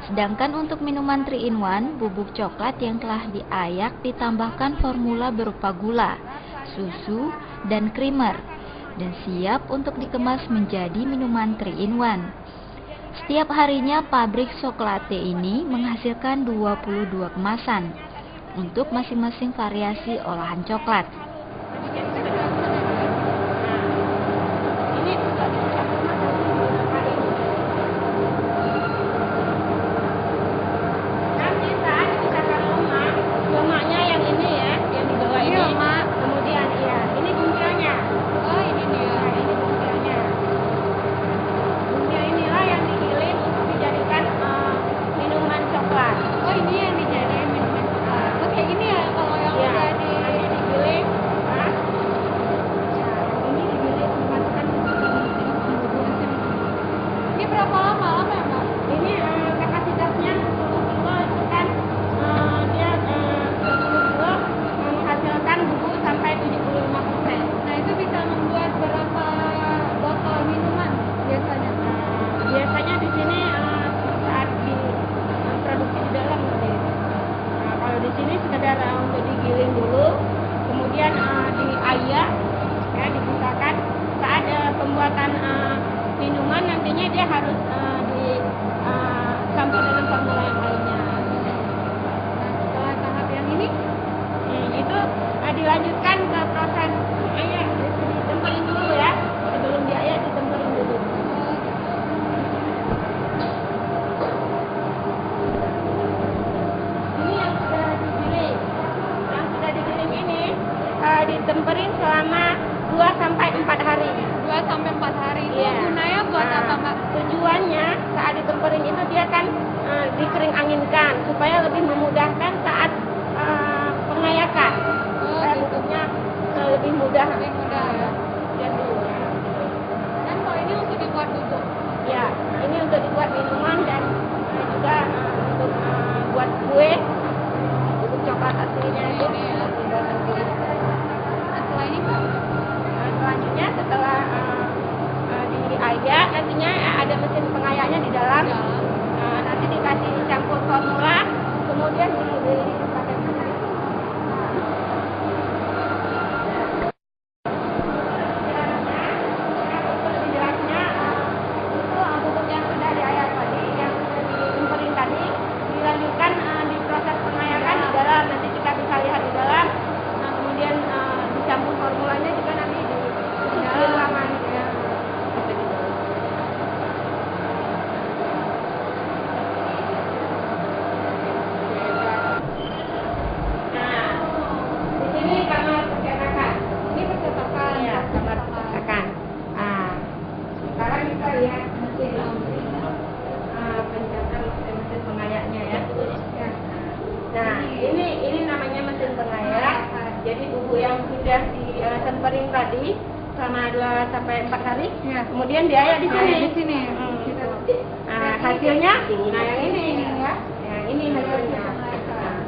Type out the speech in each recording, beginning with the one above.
Sedangkan untuk minuman 3 in 1, bubuk coklat yang telah diayak ditambahkan formula berupa gula, susu, dan creamer, dan siap untuk dikemas menjadi minuman 3 in 1. Setiap harinya pabrik Chocolate ini menghasilkan 22 kemasan untuk masing-masing variasi olahan coklat. Untuk digiling dulu, kemudian diayak, ya, dipisahkan. Saat pembuatan minuman nantinya dia harus dicampur dengan formula yang lainnya. Setelah tahap yang ini, itu dilanjutkan ke proses ayak, ditemperin dulu ya, sebelum diayak ditemperin dulu. Ditemperin selama 2-4 hari. 2-4 hari itu Iya. gunanya buat apa, Mbak? Tujuannya saat ditemperin itu dia kan dikering anginkan supaya lebih memudahkan saat pengayakan. Supaya bubuknya lebih mudah. Lebih mudah ya. Lihat dulu. Dan kalau ini untuk dibuat bubuk. Ya, ini untuk dibuat minuman dan juga untuk buat kue. Bubuk coklat aslinya itu. Ini ya. Setelah ini, Mbak? Selanjutnya setelah diayak, nantinya ada mesin pengayaknya di dalam. Nanti dikasih campur formula, kemudian dipakai jelasnya itu bubuk yang sudah diayak tadi, yang sudah ditemperin tadi, dilanjutkan di proses pengayakan di dalam. Nanti kita bisa lihat di dalam. Kemudian dicampur formulanya juga nanti di ruangan ya. Nah, di sini kamar percetakan. Ini percetakan. Ya, kamar percetakan. Nah, sekarang kita lihat mesin pencetak mesin pengayaknya ya. Nah, ini namanya mesin pengayak. Jadi bubuk yang sudah ditemperin tadi selama 2-4 hari, Ya. kemudian diayak di sini. Di sini. Gitu. Nah, hasilnya, nah yang ini ya, yang ini hasilnya. Nah,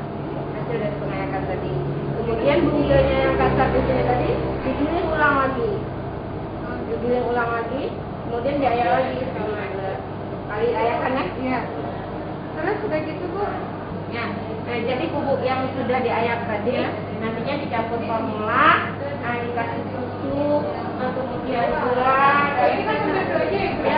hasil dari pengayakan tadi. Kemudian bungilnya yang kasar di sini tadi digiling ulang lagi, kemudian diayak lagi sama kali ayakannya. Iya. Terus sudah gitu, Bu? Ya, nah, jadi bubuk yang sudah diayak tadi nantinya dicampur formula, dikasih susu, kemudian gula, Ini kan sudah aja ya?